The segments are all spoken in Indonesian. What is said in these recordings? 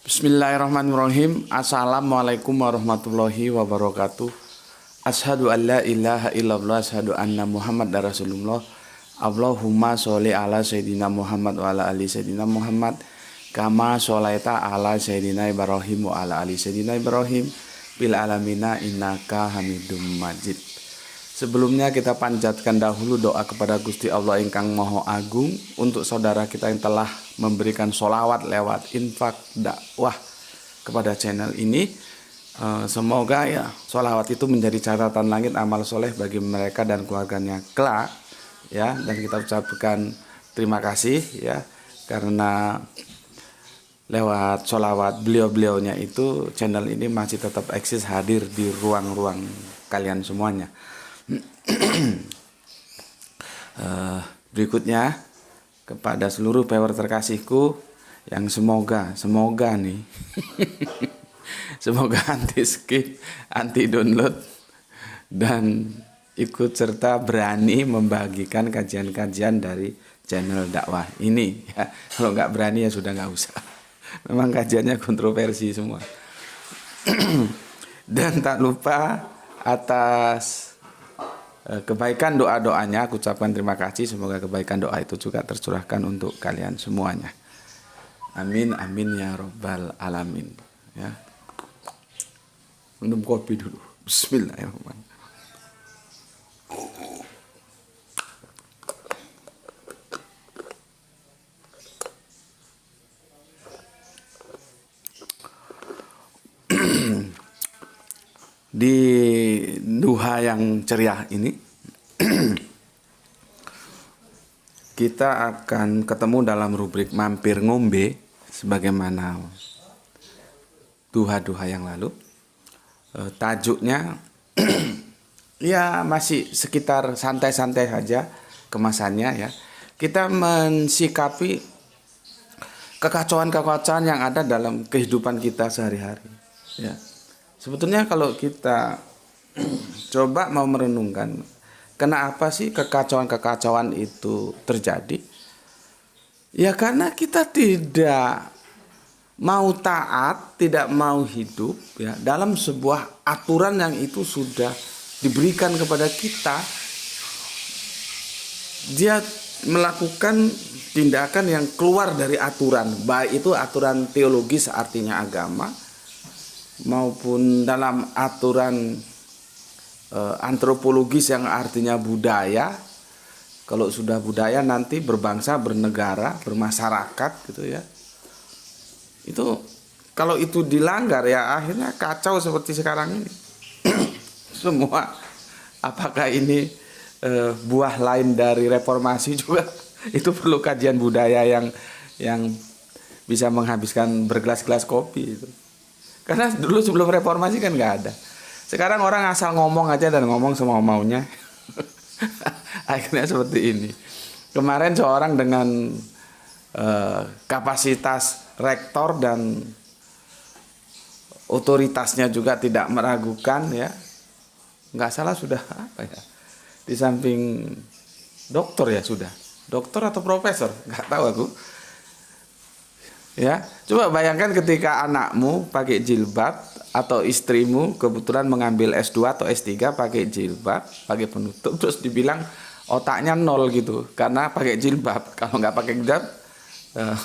Bismillahirrahmanirrahim. Assalamualaikum warahmatullahi wabarakatuh. Asyhadu an la ilaha illallah, asyhadu anna Muhammad Rasulullah. Allahumma sholli ala sayyidina Muhammad wa ala ali sayyidina Muhammad kama sholaita ala sayyidina Ibrahim wa ala ali sayyidina Ibrahim bil alamina innaka Hamidum Majid. Sebelumnya kita panjatkan dahulu doa kepada Gusti Allah ingkang Maha Agung untuk saudara kita yang telah memberikan sholawat lewat infak dakwah kepada channel ini. Semoga ya sholawat itu menjadi catatan langit amal soleh bagi mereka dan keluarganya kelak ya, dan kita ucapkan terima kasih ya, karena lewat sholawat beliau-beliaunya itu channel ini masih tetap eksis hadir di ruang-ruang kalian semuanya. Berikutnya kepada seluruh viewer terkasihku yang semoga nih semoga anti skip, anti download, dan ikut serta berani membagikan kajian-kajian dari channel dakwah ini ya. Kalau nggak berani ya sudah nggak usah, memang kajiannya kontroversi semua. Dan tak lupa atas kebaikan doa-doanya aku ucapkan terima kasih. Semoga kebaikan doa itu juga tercurahkan untuk kalian semuanya. Amin amin ya robbal alamin ya. Minum kopi dulu. Bismillahirrahmanirrahim. Di duha yang ceria ini kita akan ketemu dalam rubrik mampir ngombe sebagaimana duha-duha yang lalu. Tajuknya ya masih sekitar santai-santai saja kemasannya ya. Kita mensikapi kekacauan-kekacauan yang ada dalam kehidupan kita sehari-hari ya. Sebetulnya kalau kita coba mau merenungkan kenapa sih kekacauan-kekacauan itu terjadi? Ya karena kita tidak mau taat, tidak mau hidup ya dalam sebuah aturan yang itu sudah diberikan kepada kita. Dia melakukan tindakan yang keluar dari aturan, baik itu aturan teologis artinya agama, maupun dalam aturan antropologis yang artinya budaya. Kalau sudah budaya nanti berbangsa, bernegara, bermasyarakat gitu ya. Itu kalau itu dilanggar ya akhirnya kacau seperti sekarang ini. Semua apakah ini buah lain dari reformasi juga? Itu perlu kajian budaya yang bisa menghabiskan bergelas-gelas kopi itu. Karena dulu sebelum reformasi kan nggak ada. Sekarang orang asal ngomong aja dan ngomong semua maunya. Akhirnya seperti ini. Kemarin seorang dengan kapasitas rektor dan otoritasnya juga tidak meragukan ya. Nggak salah sudah apa ya. Di samping dokter ya sudah. Dokter atau profesor? Nggak tahu aku. Ya, coba bayangkan ketika anakmu pakai jilbab atau istrimu kebetulan mengambil S2 atau S3 pakai jilbab, pakai penutup, terus dibilang otaknya nol gitu karena pakai jilbab. Kalau nggak pakai jilbab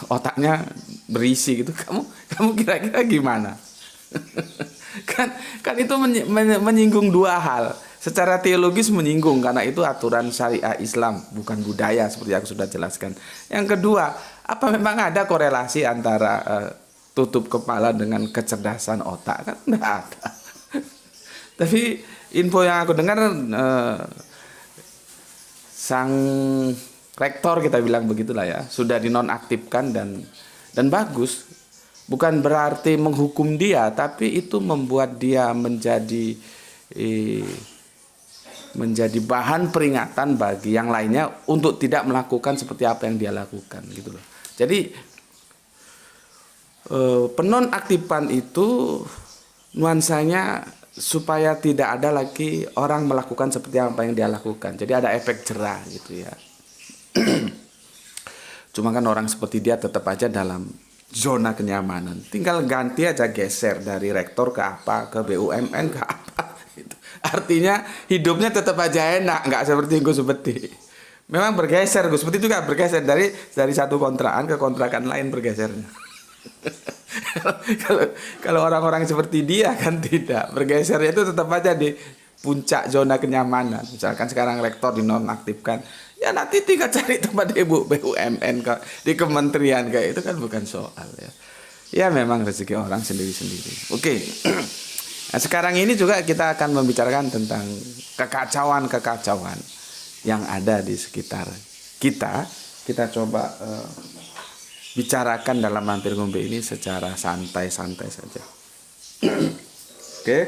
otaknya berisi gitu. Kamu kira-kira gimana? kan itu menyinggung dua hal. Secara teologis menyinggung karena itu aturan syariah Islam, bukan budaya seperti aku sudah jelaskan. Yang kedua, apa memang ada korelasi antara tutup kepala dengan kecerdasan otak? Kan tidak ada. Tapi info yang aku dengar sang rektor, kita bilang begitulah ya, sudah dinonaktifkan dan bagus. Bukan berarti menghukum dia, tapi itu membuat dia menjadi bahan peringatan bagi yang lainnya untuk tidak melakukan seperti apa yang dia lakukan gitu loh. Jadi penonaktifan itu nuansanya supaya tidak ada lagi orang melakukan seperti apa yang dia lakukan. Jadi ada efek jerah gitu ya. Cuma kan orang seperti dia tetap aja dalam zona kenyamanan. Tinggal ganti aja, geser dari rektor ke apa, ke BUMN ke apa. Gitu. Artinya hidupnya tetap aja enak, nggak seperti Gus Beti. Memang bergeser, Gus Beti juga bergeser dari satu kontrakan ke kontrakan lain bergesernya. kalau orang-orang seperti dia kan tidak, bergesernya itu tetap aja di puncak zona kenyamanan. Misalkan sekarang rektor dinonaktifkan, ya nanti tinggal cari tempat di BUMN di kementerian kayak itu kan bukan soal ya. Ya memang rezeki orang sendiri-sendiri. Oke. Nah, sekarang ini juga kita akan membicarakan tentang kekacauan-kekacauan yang ada di sekitar kita. Kita coba bicarakan dalam mampir ngombe ini secara santai-santai saja. Oke.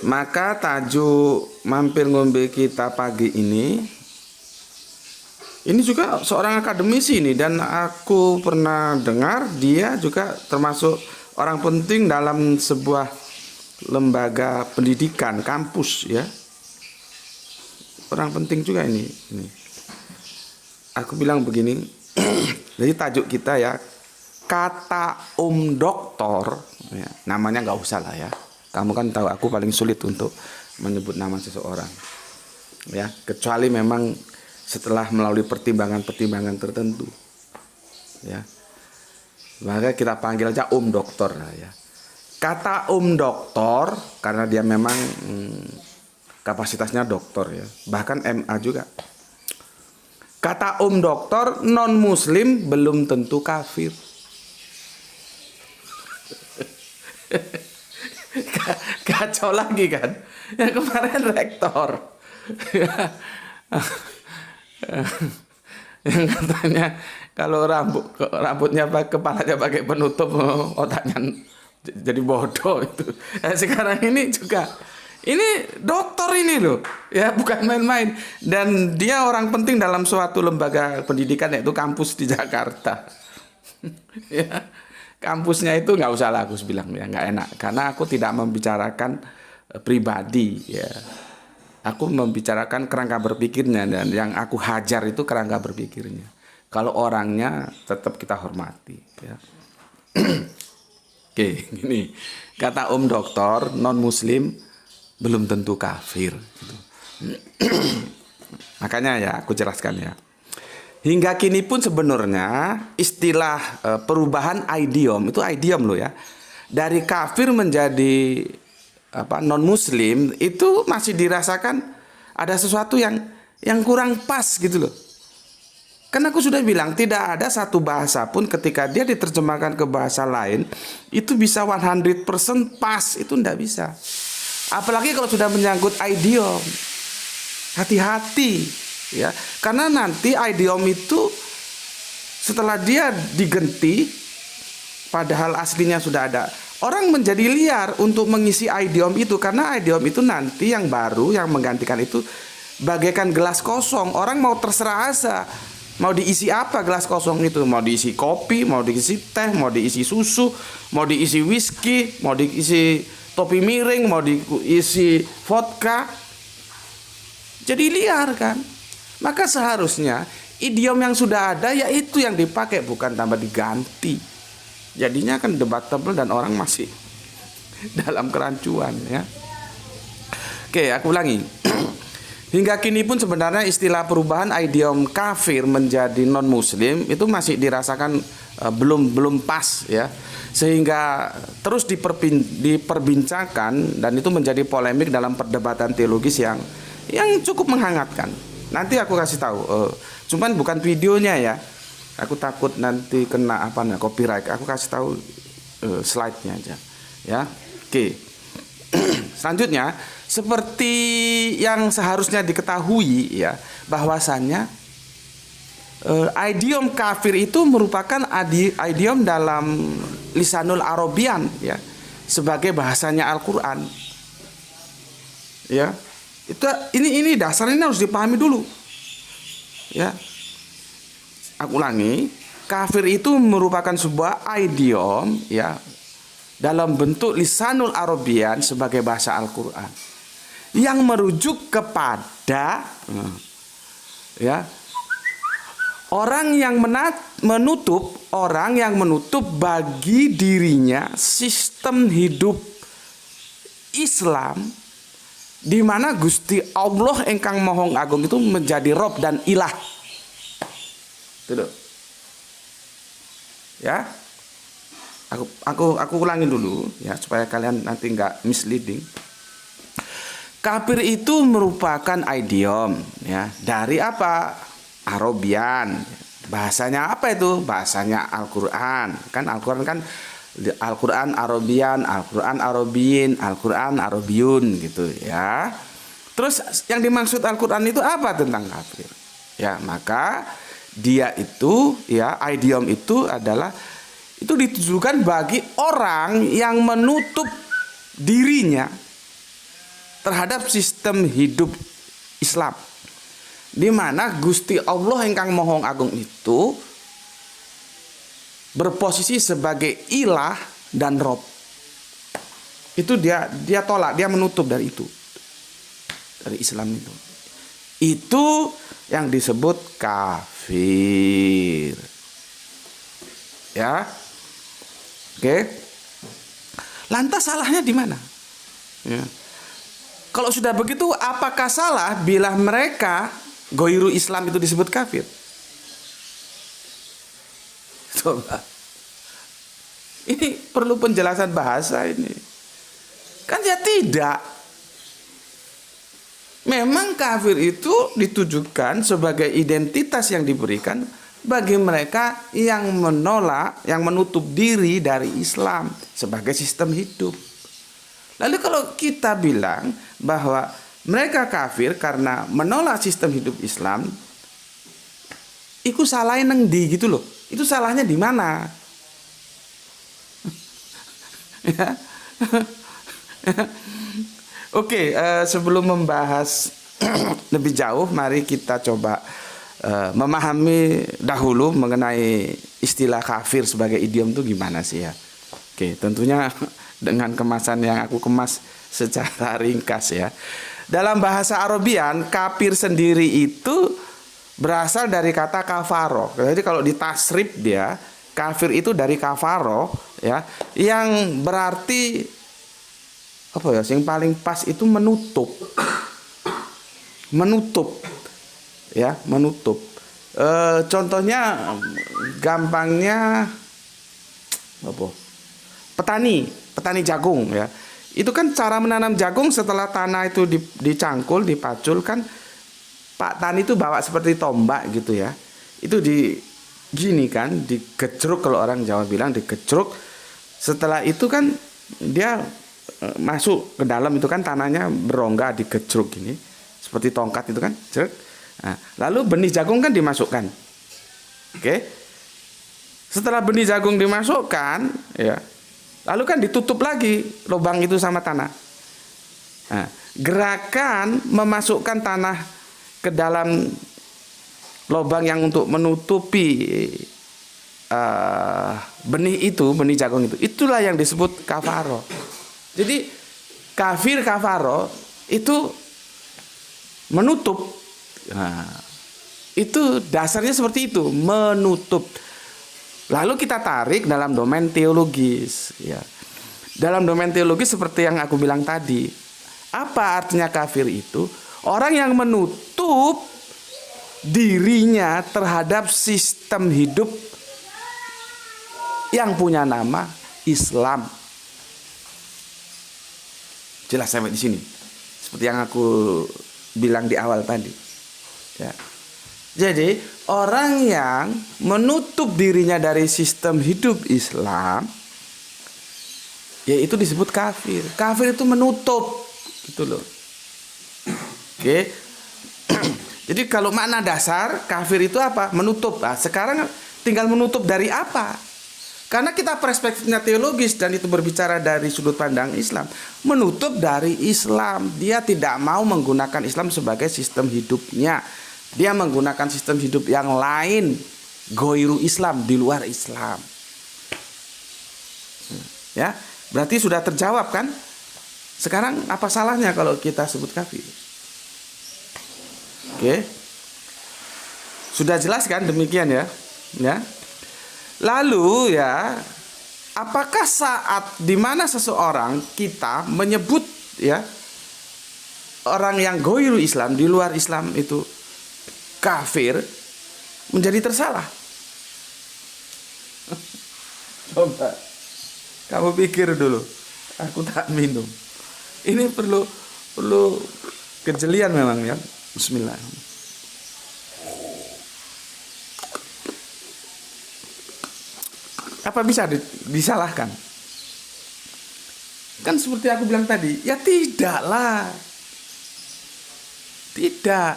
Maka tajuk mampir ngombe kita pagi ini juga seorang akademisi ini, dan aku pernah dengar dia juga termasuk orang penting dalam sebuah lembaga pendidikan, kampus ya. Orang penting juga ini. Aku bilang begini, jadi tajuk kita ya, kata doktor, ya, namanya nggak usah lah ya. Kamu kan tahu aku paling sulit untuk menyebut nama seseorang, ya, kecuali memang setelah melalui pertimbangan-pertimbangan tertentu, ya. Maka kita panggil aja doktor lah ya. Kata doktor karena dia memang kapasitasnya doktor ya, bahkan MA juga. Kata doktor, non muslim belum tentu kafir. Kacau lagi kan? Yang kemarin rektor yang katanya kalau rambutnya kepalanya pakai penutup, otaknya jadi bodoh itu. Sekarang ini juga ini dokter ini loh ya, bukan main-main, dan dia orang penting dalam suatu lembaga pendidikan yaitu kampus di Jakarta. Ya. Kampusnya itu nggak usah lah aku bilang ya, nggak enak karena aku tidak membicarakan pribadi ya, aku membicarakan kerangka berpikirnya, dan yang aku hajar itu kerangka berpikirnya. Kalau orangnya tetap kita hormati ya. Oke, gini, kata doktor, non muslim belum tentu kafir gitu. Makanya ya aku jelaskan ya. Hingga kini pun sebenarnya istilah perubahan idiom, itu idiom loh ya, dari kafir menjadi non muslim itu masih dirasakan ada sesuatu yang kurang pas gitu loh. Karena aku sudah bilang tidak ada satu bahasa pun ketika dia diterjemahkan ke bahasa lain itu bisa 100% pas, itu tidak bisa. Apalagi kalau sudah menyangkut idiom. Hati-hati ya, karena nanti idiom itu setelah dia diganti padahal aslinya sudah ada, orang menjadi liar untuk mengisi idiom itu, karena idiom itu nanti yang baru yang menggantikan itu bagaikan gelas kosong. Orang mau terserah asa mau diisi apa gelas kosong itu, mau diisi kopi, mau diisi teh, mau diisi susu, mau diisi whisky, mau diisi topi miring, mau diisi vodka. Jadi liar kan. Maka seharusnya idiom yang sudah ada yaitu yang dipakai, bukan tambah diganti. Jadinya kan debatable dan orang masih dalam kerancuan ya. Oke, aku ulangi. Hingga kini pun sebenarnya istilah perubahan idiom kafir menjadi non muslim itu masih dirasakan belum pas ya. Sehingga terus diperbincangkan dan itu menjadi polemik dalam perdebatan teologis yang cukup menghangatkan. Nanti aku kasih tahu, cuman bukan videonya ya. Aku takut nanti kena copyright. Aku kasih tahu slide-nya aja, ya. Oke. Selanjutnya, seperti yang seharusnya diketahui ya, bahwasannya idiom kafir itu merupakan idiom dalam lisanul Arabian ya, sebagai bahasanya Al-Qur'an. Ya. Ini dasarnya harus dipahami dulu. Ya. Aku ulangi, kafir itu merupakan sebuah idiom ya dalam bentuk lisanul Arabian sebagai bahasa Al-Qur'an yang merujuk kepada ya Orang yang menutup bagi dirinya sistem hidup Islam, di mana Gusti Allah ingkang Maha Agung itu menjadi Rob dan Ilah. Itu ya. Aku ulangin dulu ya supaya kalian nanti nggak misleading. Kafir itu merupakan idiom ya dari apa? Arabian. Bahasanya apa itu? Bahasanya Al-Qur'an. Kan Al-Qur'an kan Al-Qur'an Arabian, Al-Qur'an Arabiyin, Al-Qur'an Arabiyun gitu ya. Terus yang dimaksud Al-Qur'an itu apa tentang kafir? Ya, maka dia itu ya idiom itu adalah itu ditujukan bagi orang yang menutup dirinya terhadap sistem hidup Islam, di mana Gusti Allah ingkang Maha Agung itu berposisi sebagai ilah dan Rob. Itu dia tolak, dia menutup dari itu, dari Islam itu. Itu yang disebut kafir. Ya, oke. Lantas salahnya di mana? Ya. Kalau sudah begitu, apakah salah bila mereka goiru Islam itu disebut kafir? Coba. Ini perlu penjelasan bahasa ini. Kan ya tidak. Memang kafir itu ditujukan sebagai identitas yang diberikan bagi mereka yang menolak, yang menutup diri dari Islam sebagai sistem hidup. Lalu kalau kita bilang bahwa mereka kafir karena menolak sistem hidup Islam, itu salahnya neng di gitu loh. Itu salahnya di mana? Ya. Oke, sebelum membahas lebih jauh, mari kita coba memahami dahulu mengenai istilah kafir sebagai idiom itu gimana sih ya. Oke, tentunya dengan kemasan yang aku kemas secara ringkas ya. Dalam bahasa Arabian, kafir sendiri itu berasal dari kata kafaro. Jadi kalau ditasrif dia, kafir itu dari kafaro ya, yang berarti apa ya? Yang paling pas itu menutup. Menutup. Ya, menutup. Contohnya gampangnya apa? Petani jagung ya. Itu kan cara menanam jagung setelah tanah itu dicangkul, dipacul kan Pak Tani itu bawa seperti tombak gitu ya. Itu gini kan, digejruk, kalau orang Jawa bilang digejruk. Setelah itu kan dia masuk ke dalam itu kan tanahnya berongga, digejruk gini. Seperti tongkat itu kan, jeruk. Nah, lalu benih jagung kan dimasukkan. Oke. Setelah benih jagung dimasukkan ya, lalu kan ditutup lagi lubang itu sama tanah. Nah, gerakan memasukkan tanah ke dalam lubang yang untuk menutupi benih jagung itu, itulah yang disebut kafaro. Jadi kafaro itu menutup. Nah, itu dasarnya seperti itu, menutup. Lalu kita tarik dalam domain teologis ya. Dalam domain teologis seperti yang aku bilang tadi, apa artinya kafir itu? Orang yang menutup dirinya terhadap sistem hidup yang punya nama Islam. Jelas sampai di sini. Seperti yang aku bilang di awal tadi. Ya. Jadi orang yang menutup dirinya dari sistem hidup Islam, yaitu disebut kafir. Kafir itu menutup, gitu loh. Oke. Jadi kalau makna dasar kafir itu apa? Menutup. Nah, sekarang tinggal menutup dari apa? Karena kita perspektifnya teologis dan itu berbicara dari sudut pandang Islam. Menutup dari Islam. Dia tidak mau menggunakan Islam sebagai sistem hidupnya. Dia menggunakan sistem hidup yang lain, goiru Islam, di luar Islam. Ya, berarti sudah terjawab kan? Sekarang apa salahnya kalau kita sebut kafir? Oke. Sudah jelas kan demikian ya? Ya. Lalu ya, apakah saat dimana seseorang kita menyebut ya orang yang ghairu Islam, di luar Islam itu kafir, menjadi tersalah? Coba kamu pikir dulu. Aku tak minum. Ini perlu kejelian memang ya. Bismillah. Apa bisa disalahkan? Kan seperti aku bilang tadi, ya tidaklah. Tidak.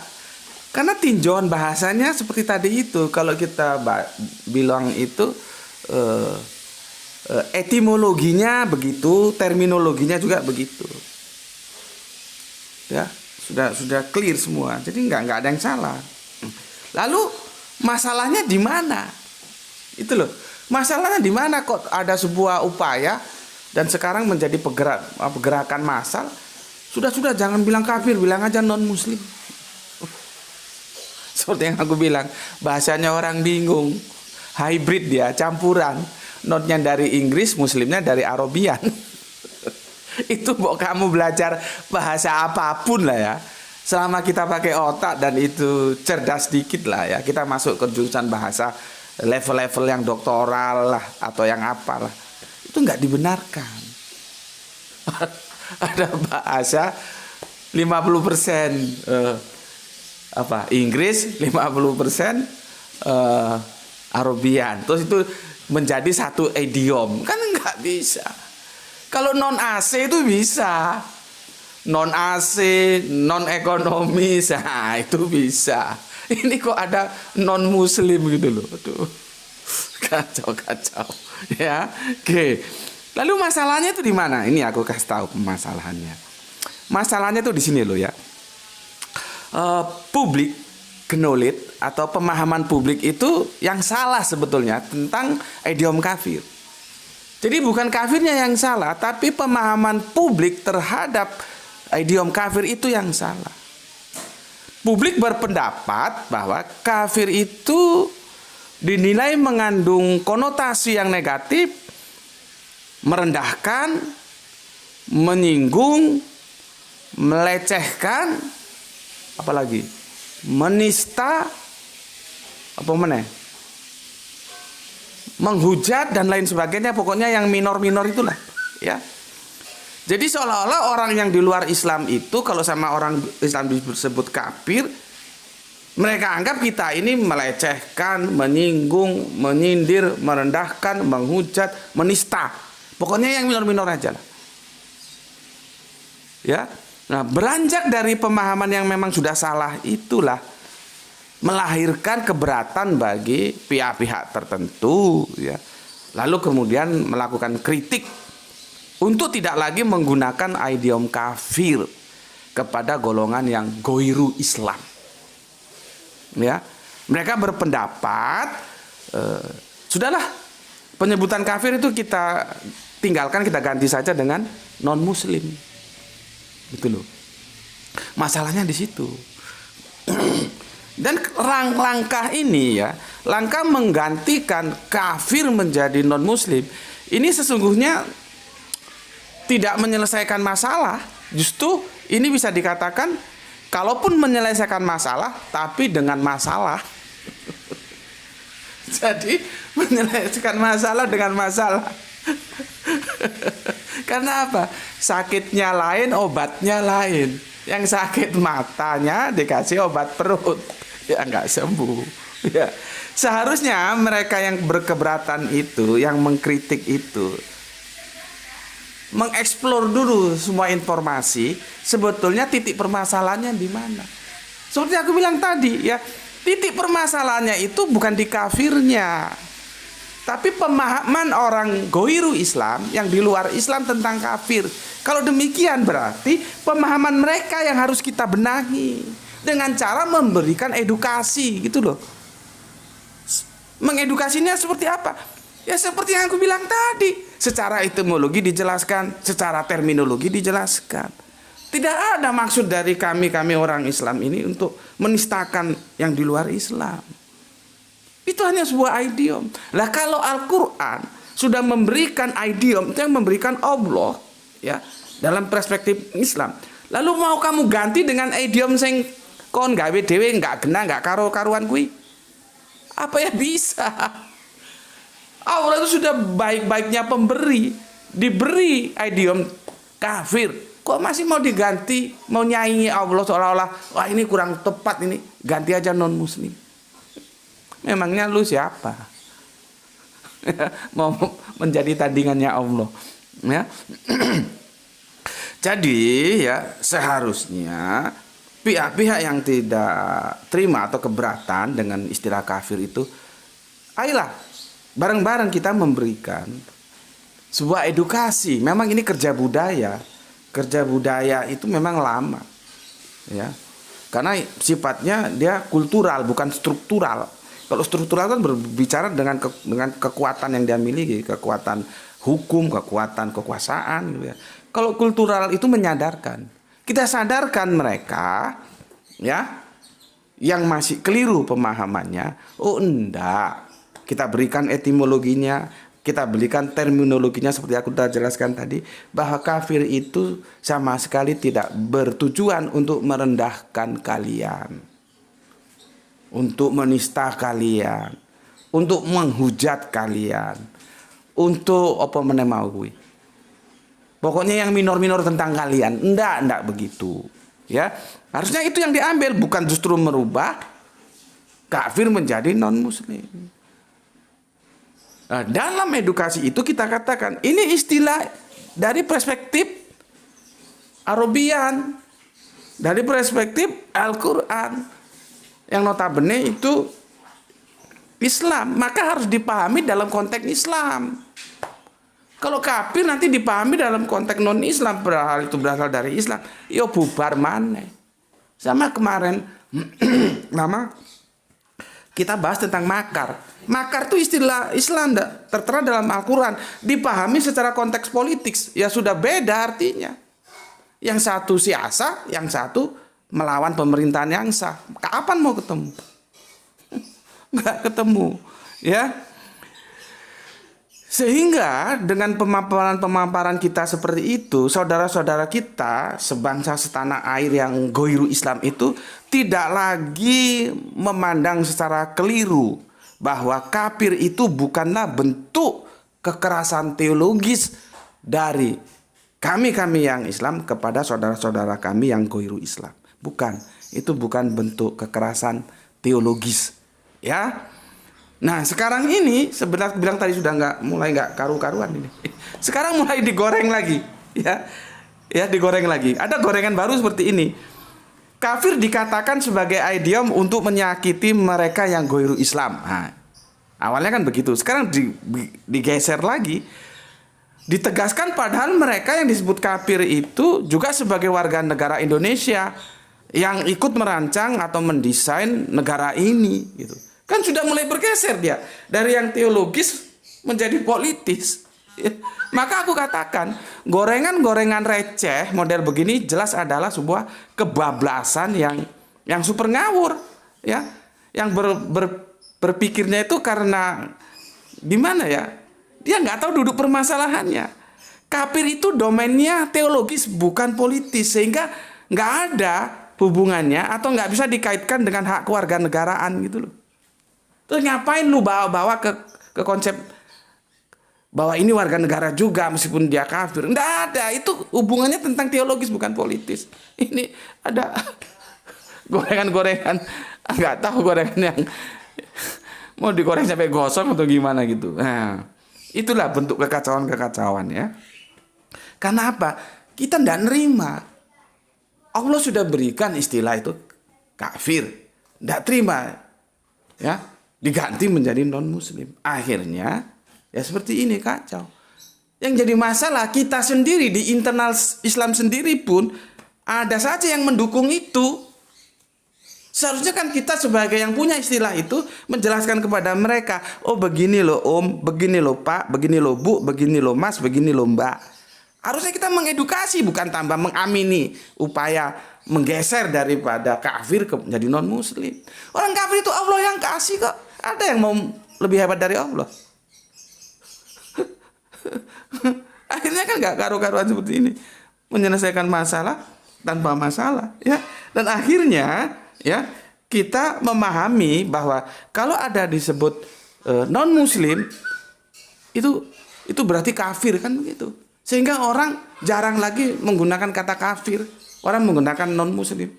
Karena tinjauan bahasanya seperti tadi itu. Kalau kita bilang itu etimologinya begitu, terminologinya juga begitu. Ya, sudah clear semua. Jadi nggak ada yang salah. Lalu masalahnya di mana? Itu loh. Masalahnya di mana kok ada sebuah upaya dan sekarang menjadi pergerakan massal. Sudah jangan bilang kafir, bilang aja non muslim. Seperti yang aku bilang, bahasanya orang bingung. Hybrid dia, campuran. Notnya dari Inggris, muslimnya dari Arabian. Itu mau kamu belajar bahasa apapun lah ya. Selama kita pakai otak dan itu cerdas dikit lah ya. Kita masuk ke jurusan bahasa level-level yang doktoral lah atau yang apalah. Itu nggak dibenarkan. Ada bahasa 50% Inggris, 50% Arabian. Terus itu menjadi satu idiom. Kan nggak bisa. Kalau non AC itu bisa. Non AC, non ekonomis, nah itu bisa. Ini kok ada non muslim gitu loh. Aduh. Kacau ya. Oke. Lalu masalahnya itu di mana? Ini aku kasih tahu permasalahannya. Masalahnya itu di sini loh ya. Publik knowledge atau pemahaman publik itu yang salah sebetulnya tentang idiom kafir. Jadi bukan kafirnya yang salah, tapi pemahaman publik terhadap idiom kafir itu yang salah. Publik berpendapat bahwa kafir itu dinilai mengandung konotasi yang negatif, merendahkan, menyinggung, melecehkan, apalagi menista, apa mana? Menghujat dan lain sebagainya, pokoknya yang minor-minor itulah, ya. Jadi seolah-olah orang yang di luar Islam itu kalau sama orang Islam disebut kafir, mereka anggap kita ini melecehkan, menyinggung, menyindir, merendahkan, menghujat, menista. Pokoknya yang minor-minor aja lah. Ya. Nah, beranjak dari pemahaman yang memang sudah salah itulah melahirkan keberatan bagi pihak-pihak tertentu, ya. Lalu kemudian melakukan kritik untuk tidak lagi menggunakan idiom kafir kepada golongan yang ghairu Islam. Ya, mereka berpendapat sudahlah penyebutan kafir itu kita tinggalkan, kita ganti saja dengan non muslim. Gitu loh. Masalahnya di situ. Dan langkah ini ya, langkah menggantikan kafir menjadi non muslim, ini sesungguhnya tidak menyelesaikan masalah. Justru ini bisa dikatakan kalaupun menyelesaikan masalah, tapi dengan masalah. Jadi menyelesaikan masalah dengan masalah. Karena apa? Sakitnya lain, obatnya lain. Yang sakit matanya dikasih obat perut, ya nggak sembuh. Ya. Seharusnya mereka yang berkeberatan itu, yang mengkritik itu, mengeksplor dulu semua informasi, sebetulnya titik permasalahannya di mana. Seperti aku bilang tadi ya, titik permasalahannya itu bukan di kafirnya, tapi pemahaman orang ghairu Islam yang di luar Islam tentang kafir. Kalau demikian berarti pemahaman mereka yang harus kita benahi dengan cara memberikan edukasi gitu loh. Mengedukasinya seperti apa? Ya seperti yang aku bilang tadi, secara etimologi dijelaskan, secara terminologi dijelaskan. Tidak ada maksud dari kami orang Islam ini untuk menistakan yang di luar Islam. Itu hanya sebuah idiom. Lah kalau Al-Quran sudah memberikan idiom, itu yang memberikan Allah, ya, dalam perspektif Islam. Lalu mau kamu ganti dengan idiom sing kon gawe dhewe nggak kena, nggak karo-karuan kui? Apa ya bisa? Allah itu sudah baik-baiknya pemberi, diberi idiom kafir. Kok masih mau diganti, mau nyanyi Allah seolah-olah wah ini kurang tepat, ini ganti aja non muslim. Memangnya lu siapa? Mau menjadi tandingannya Allah, ya. Jadi ya seharusnya pihak-pihak yang tidak terima atau keberatan dengan istilah kafir itu, ayolah bareng-bareng kita memberikan sebuah edukasi. Memang ini kerja budaya. Kerja budaya itu memang lama, ya. Karena sifatnya dia kultural bukan struktural. Kalau struktural kan berbicara dengan kekuatan yang dia miliki, kekuatan hukum, kekuatan kekuasaan, gitu ya. Kalau kultural itu menyadarkan. Kita sadarkan mereka, ya, yang masih keliru pemahamannya. Oh enggak, kita berikan etimologinya, kita berikan terminologinya seperti aku sudah jelaskan tadi, bahwa kafir itu sama sekali tidak bertujuan untuk merendahkan kalian, untuk menista kalian, untuk menghujat kalian, untuk apa menemau gue. Pokoknya yang minor-minor tentang kalian, enggak begitu, ya. Harusnya itu yang diambil, bukan justru merubah kafir menjadi non muslim. Nah, dalam edukasi itu kita katakan ini istilah dari perspektif Arabian, dari perspektif Al-Quran, yang notabene itu Islam, maka harus dipahami dalam konteks Islam. Kalau kafir nanti dipahami dalam konteks non-Islam, berhal itu berasal dari Islam, yo bubar maneh. Sama kemarin lama kita bahas tentang makar. Makar itu istilah Islam, tertera dalam Al-Quran, dipahami secara konteks politik, ya sudah beda artinya. Yang satu siasa, yang satu melawan pemerintahan yang sah. Kapan mau ketemu? Nggak ketemu, ya. Sehingga dengan pemaparan-pemaparan kita seperti itu, saudara-saudara kita sebangsa setanah air yang goiru Islam itu tidak lagi memandang secara keliru bahwa kafir itu bukanlah bentuk kekerasan teologis dari kami-kami yang Islam kepada saudara-saudara kami yang goiru Islam. Bukan, itu bukan bentuk kekerasan teologis, ya. Nah sekarang ini sebenarnya bilang tadi sudah mulai nggak karu-karuan ini. Sekarang mulai digoreng lagi, ya digoreng lagi. Ada gorengan baru seperti ini. Kafir dikatakan sebagai idiom untuk menyakiti mereka yang goiru Islam. Nah, awalnya kan begitu. Sekarang digeser lagi, ditegaskan padahal mereka yang disebut kafir itu juga sebagai warga negara Indonesia yang ikut merancang atau mendesain negara ini, gitu. Kan sudah mulai bergeser dia dari yang teologis menjadi politis. Maka aku katakan gorengan-gorengan receh model begini jelas adalah sebuah kebablasan yang super ngawur, ya. Yang berpikirnya itu karena gimana ya? Dia nggak tahu duduk permasalahannya. Kafir itu domainnya teologis bukan politis, sehingga nggak ada hubungannya atau nggak bisa dikaitkan dengan hak kewarganegaraan gitu loh. Terus ngapain lu bawa-bawa ke konsep bahwa ini warga negara juga meskipun dia kafir? Nggak ada, itu hubungannya tentang teologis bukan politis. Ini ada gorengan-gorengan, nggak tahu gorengan yang mau digoreng sampai gosong atau gimana gitu. Nah, itulah bentuk kekacauan-kekacauan, ya. Karena apa? Kita nggak nerima. Allah sudah berikan istilah itu kafir, nggak terima, ya. Diganti menjadi non-muslim. Akhirnya ya seperti ini, kacau. Yang jadi masalah kita sendiri di internal Islam sendiri pun ada saja yang mendukung itu. Seharusnya kan kita sebagai yang punya istilah itu menjelaskan kepada mereka, oh begini loh om, begini loh pak, begini loh bu, begini loh mas, begini loh mbak. Harusnya kita mengedukasi, bukan tambah mengamini upaya menggeser daripada kafir menjadi non-muslim. Orang kafir itu Allah yang kasih kok. Ada yang mau lebih hebat dari Allah? Akhirnya kan nggak karu-karuan seperti ini, menyelesaikan masalah tanpa masalah, ya. Dan akhirnya, ya, kita memahami bahwa kalau ada disebut non Muslim itu berarti kafir, kan begitu. Sehingga orang jarang lagi menggunakan kata kafir, orang menggunakan non Muslim.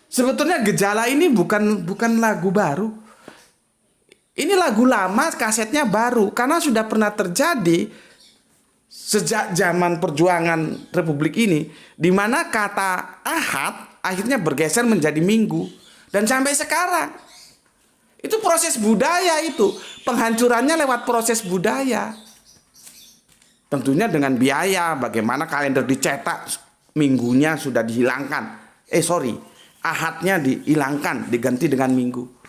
Sebetulnya gejala ini bukan lagu baru. Ini lagu lama, kasetnya baru, karena sudah pernah terjadi sejak zaman perjuangan Republik ini, di mana kata Ahad akhirnya bergeser menjadi Minggu, dan sampai sekarang itu proses budaya, itu penghancurannya lewat proses budaya. Tentunya dengan biaya, bagaimana kalender dicetak, minggunya sudah dihilangkan. Ahadnya dihilangkan, diganti dengan minggu.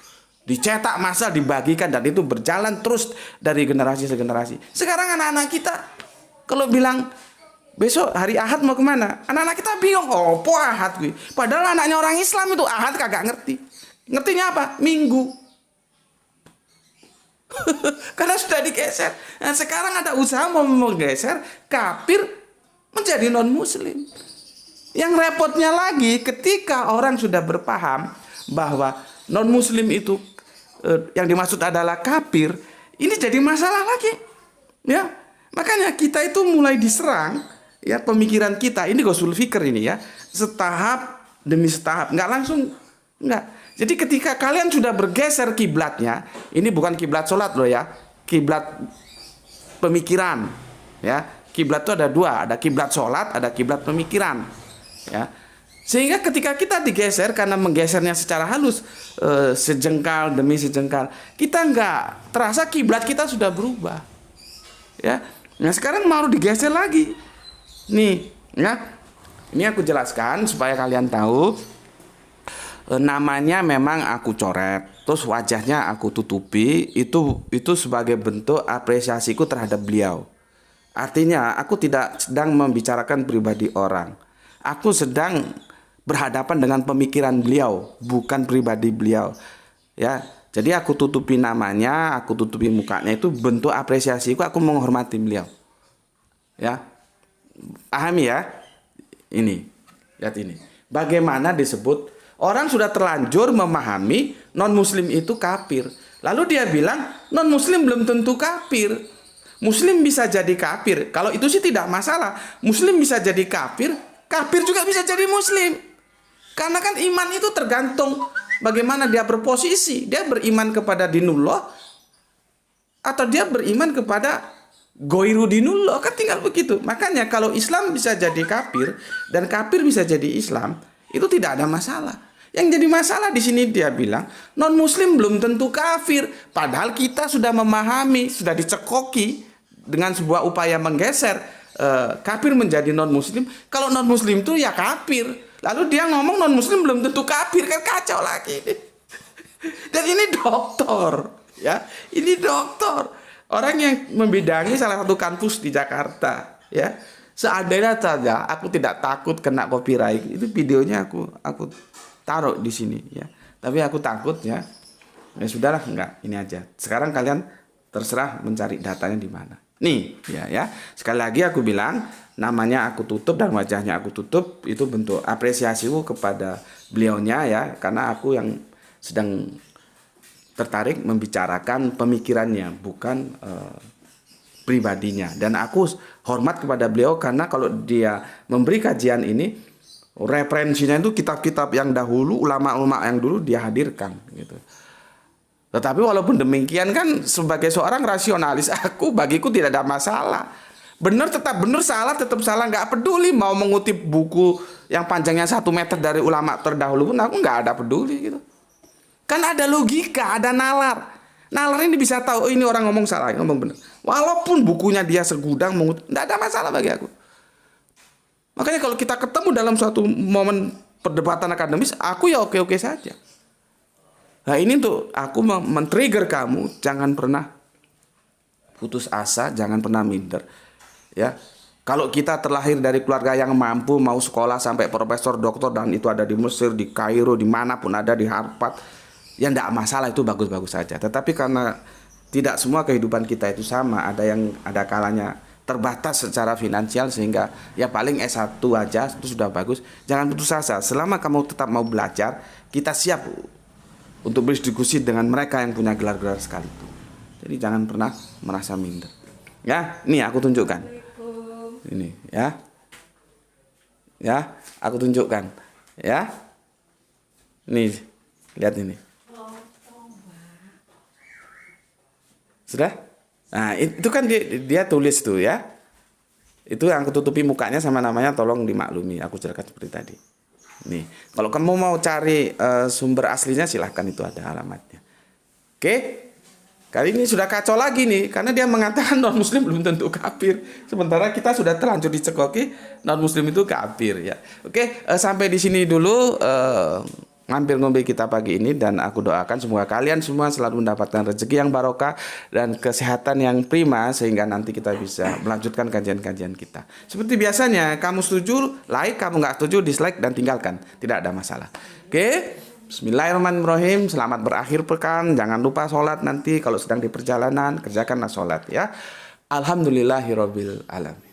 Dicetak massal, dibagikan, dan itu berjalan terus dari generasi ke generasi. Sekarang anak-anak kita kalau bilang besok hari Ahad mau kemana, anak-anak kita bingung. Oh, po Ahad gue. Padahal anaknya orang Islam itu Ahad kagak ngerti. Ngertinya apa? Minggu. Karena sudah digeser. Nah, sekarang ada usaha mau menggeser kafir menjadi non Muslim. Yang repotnya lagi, ketika orang sudah berpaham bahwa non Muslim itu yang dimaksud adalah kafir, ini jadi masalah lagi, ya. Makanya kita itu mulai diserang, ya, pemikiran kita ini ghusul fikr ini, ya, setahap demi setahap, nggak langsung, nggak. Jadi ketika kalian sudah bergeser kiblatnya, ini bukan kiblat sholat loh, ya, kiblat pemikiran, ya. Kiblat itu ada dua, ada kiblat sholat, ada kiblat pemikiran, ya. Sehingga ketika kita digeser, karena menggesernya secara halus, sejengkal demi sejengkal, kita nggak terasa kiblat kita sudah berubah, ya. Nah sekarang mau digeser lagi, nih, ya. Ini aku jelaskan supaya kalian tahu. Namanya memang aku coret, terus wajahnya aku tutupi, itu sebagai bentuk apresiasiku terhadap beliau. Artinya aku tidak sedang membicarakan pribadi orang, aku sedang berhadapan dengan pemikiran beliau, bukan pribadi beliau, ya. Jadi aku tutupi namanya, aku tutupi mukanya, itu bentuk apresiasiku, aku menghormati beliau, ya. Pahami ya? Ini, lihat ini. Bagaimana disebut orang sudah terlanjur memahami non Muslim itu kafir, lalu dia bilang non Muslim belum tentu kafir. Muslim bisa jadi kafir, kalau itu sih tidak masalah. Muslim bisa jadi kafir, kafir juga bisa jadi Muslim. Karena kan iman itu tergantung bagaimana dia berposisi. Dia beriman kepada dinullah atau dia beriman kepada goiru dinullah, kan tinggal begitu. Makanya kalau Islam bisa jadi kafir dan kafir bisa jadi Islam, itu tidak ada masalah. Yang jadi masalah di sini dia bilang non Muslim belum tentu kafir. Padahal kita sudah memahami, sudah dicekoki dengan sebuah upaya menggeser kafir menjadi non Muslim. Kalau non Muslim itu ya kafir. Lalu dia ngomong non Muslim belum tentu kafir, kan kacau lagi. Dan ini doktor, ya. Ini doktor, orang yang membidangi salah satu kampus di Jakarta, ya. Seandainya saja aku tidak takut kena copyright, itu videonya aku taruh di sini, ya. Tapi aku takut, ya. Ya sudahlah, enggak, ini aja. Sekarang kalian terserah mencari datanya di mana. Nih, ya. Sekali lagi aku bilang, namanya aku tutup dan wajahnya aku tutup, itu bentuk apresiasiku kepada beliaunya, ya, karena aku yang sedang tertarik membicarakan pemikirannya, bukan pribadinya. Dan aku hormat kepada beliau karena kalau dia memberi kajian ini, referensinya itu kitab-kitab yang dahulu, ulama-ulama yang dulu dia hadirkan, gitu. Tetapi walaupun demikian kan sebagai seorang rasionalis, bagiku tidak ada masalah. Benar tetap benar, salah tetap salah, nggak peduli mau mengutip buku yang panjangnya 1 meter dari ulama terdahulu pun aku nggak ada peduli, gitu. Kan ada logika, ada nalar. Nalar ini bisa tahu, oh, ini orang ngomong salah, ngomong benar. Walaupun bukunya dia segudang mengutip, nggak ada masalah bagi aku. Makanya kalau kita ketemu dalam suatu momen perdebatan akademis, aku ya oke-oke saja. Nah ini tuh aku men-trigger kamu, jangan pernah putus asa, jangan pernah minder, ya. Kalau kita terlahir dari keluarga yang mampu, mau sekolah sampai profesor, doktor, dan itu ada di Mesir, di Kairo, dimanapun ada, di Harvard, ya tidak masalah, itu bagus-bagus saja. Tetapi karena tidak semua kehidupan kita itu sama, ada kalanya terbatas secara finansial, sehingga ya paling S1 aja itu sudah bagus. Jangan putus asa. Selama kamu tetap mau belajar, kita siap untuk berdiskusi dengan mereka yang punya gelar-gelar sekalipun. Jadi jangan pernah merasa minder. Ya, nih aku tunjukkan. Ini ya. Ya, aku tunjukkan. Ya. Nih, lihat ini. Sudah? Nah, itu kan dia tulis tuh ya. Itu yang aku tutupi mukanya sama namanya, tolong dimaklumi. Aku jelaskan seperti tadi. Nih, kalau kamu mau cari sumber aslinya silahkan, itu ada alamatnya. Oke? Kali ini sudah kacau lagi nih, karena dia mengatakan non muslim belum tentu kafir. Sementara kita sudah terlanjur dicekoki non muslim itu kafir ya. Oke, sampai di sini dulu ngampir ngombe kita pagi ini, dan aku doakan semoga kalian semua selalu mendapatkan rezeki yang barokah dan kesehatan yang prima, sehingga nanti kita bisa melanjutkan kajian-kajian kita. Seperti biasanya, kamu setuju like, kamu nggak setuju dislike dan tinggalkan, tidak ada masalah. Oke? Bismillahirrahmanirrahim. Selamat berakhir pekan. Jangan lupa sholat nanti kalau sedang di perjalanan, kerjakanlah sholat ya. Alhamdulillahirabbil alamin.